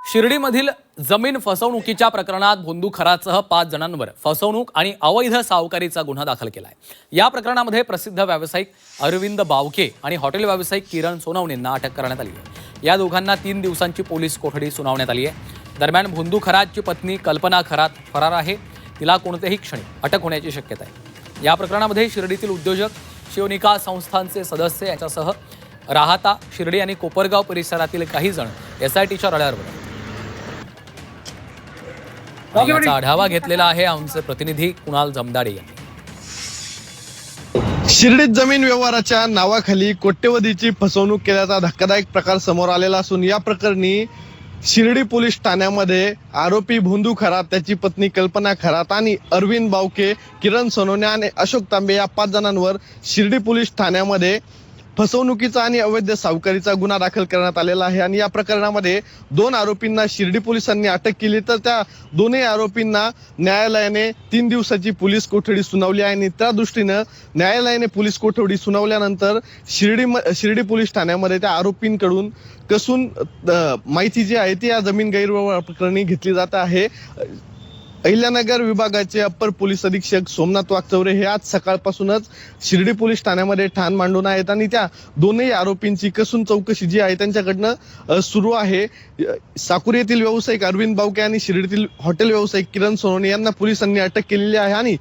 शिर्डीमधील जमीन फसवणुकीच्या प्रकरणात भोंदू खरातसह 5 जणांवर फसवणूक आणि अवैध सावकारीचा गुन्हा दाखल केलाय। या प्रकरणामध्ये प्रसिद्ध व्यावसायिक अरविंद बावके आणि हॉटेल व्यावसायिक किरण सोनवणेंना अटक करण्यात आली आहे। या दोघांना 3 दिवसांची पोलीस कोठडी सुनावण्यात आली आहे। दरम्यान भोंदू खरातची पत्नी कल्पना खरात फरार आहे। तिला कोणत्याही क्षणी अटक होण्याची शक्यता आहे। या प्रकरणामध्ये शिर्डीतील उद्योजक, शिवनिका संस्थांचे सदस्य यांच्यासह राहता शिर्डी आणि कोपरगाव परिसरातील काही जण एसआयटीच्या रडारवर आहेत। याचा आढावा घेतलेला आहे आमचे प्रतिनिधी कुणाल जमदाडे यांनी। शिर्डीत जमीन व्यवहाराच्या नावाखाली कोट्यवधीची फसवणूक केल्याचा धक्कादायक प्रकार समोर आलेला असून या प्रकरणी शिर्डी पोलीस ठाण्यामध्ये आरोपी भोंदू खरात, त्याची पत्नी कल्पना खरात आणि अरविंद बावके, किरण सोनवणे आणि अशोक तांबे या 5 जणांवर शिर्डी पोलीस ठाण्यामध्ये फसवणुकीचा आणि अवैध सावकारीचा गुन्हा दाखल करण्यात आलेला आहे। आणि या प्रकरणामध्ये 2 आरोपींना शिर्डी पोलिसांनी अटक केली, तर त्या दोन्ही आरोपींना न्यायालयाने 3 दिवसाची पोलीस कोठडी सुनावली आहे। आणि त्या दृष्टीनं न्यायालयाने पोलीस कोठडी सुनावल्यानंतर शिर्डी पोलीस ठाण्यामध्ये त्या आरोपींकडून कसून माहिती जी आहे ती या जमीन गैरव्यवहार प्रकरणी घेतली जात आहे। अहिल्यानगर विभागाचे अप्पर पोलीस अधीक्षक सोमनाथ वागचौरे हे आज सकाळपासूनच शिर्डी पोलीस ठाण्यामध्ये ठाण मांडून आहेत आणि त्या दोन्ही आरोपींची कसून चौकशी जी आहे त्यांच्याकडनं सुरू आहे। साकुरी येथील व्यावसायिक अरविंद बावके आणि शिर्डीतील हॉटेल व्यावसायिक किरण सोनवणे यांना पोलिसांनी अटक केलेली आहे। आणि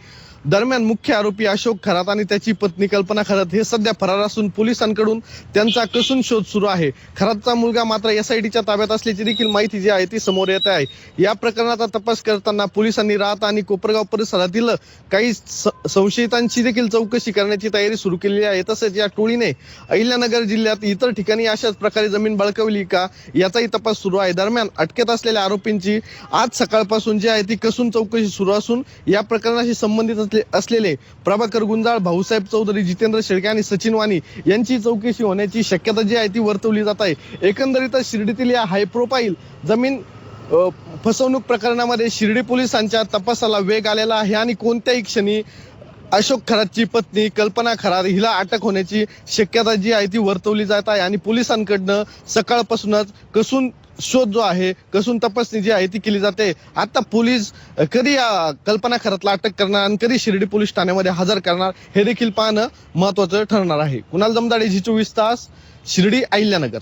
दरम्यान मुख्य आरोपी अशोक खरात आणि त्याची पत्नी कल्पना खरात हे सध्या फरार असून पोलिसांकडून त्यांचा कसून शोध सुरू आहे। खरातचा मुलगा मात्र एसआयटीच्या ताब्यात असल्याची देखील माहिती जी आहे ती समोर येत आहे। या प्रकरणाचा तपास करताना पोलिसांनी राहता आणि कोपरगाव परिसरातील काही संशयितांची देखील चौकशी करण्याची तयारी सुरू केलेली आहे। तसेच या टोळीने अहिल्यानगर जिल्ह्यात इतर ठिकाणी अशाच प्रकारे जमीन बळकावली का याचाही तपास सुरू आहे। दरम्यान अटकेत असलेल्या आरोपींची आज सकाळपासून जी आहे ती कसून चौकशी सुरू असून या प्रकरणाशी संबंधित असलेले प्रभाकर गुंजाळ, भाऊसाहेब चौधरी, जितेंद्र शेळके आणि सचिन वाणी यांची चौकशी होण्याची शक्यता जी आहे ती वर्तवली जात आहे। एकंदरीतच शिर्डीतील या हाय प्रोफाईल जमीन फसवणूक प्रकरणामध्ये शिर्डी पोलिसांच्या तपासाला वेग आलेला आहे आणि कोणत्याही क्षणी अशोक खरातची पत्नी कल्पना खरात हिला अटक होण्याची शक्यता जी आहे ती वर्तवली जात आहे। आणि पोलिसांकडनं सकाळपासूनच कसून शोध जो आहे, कसून तपासणी जी आहे ती केली जाते। आता पोलीस कधी कल्पना खरातला अटक करणार आणि कधी शिर्डी पोलीस ठाण्यामध्ये हजर करणार हे देखील पाहणं महत्त्वाचं ठरणार आहे। कुणाल जमदाडे, झी 24 तास, शिर्डी, अहिल्यानगर।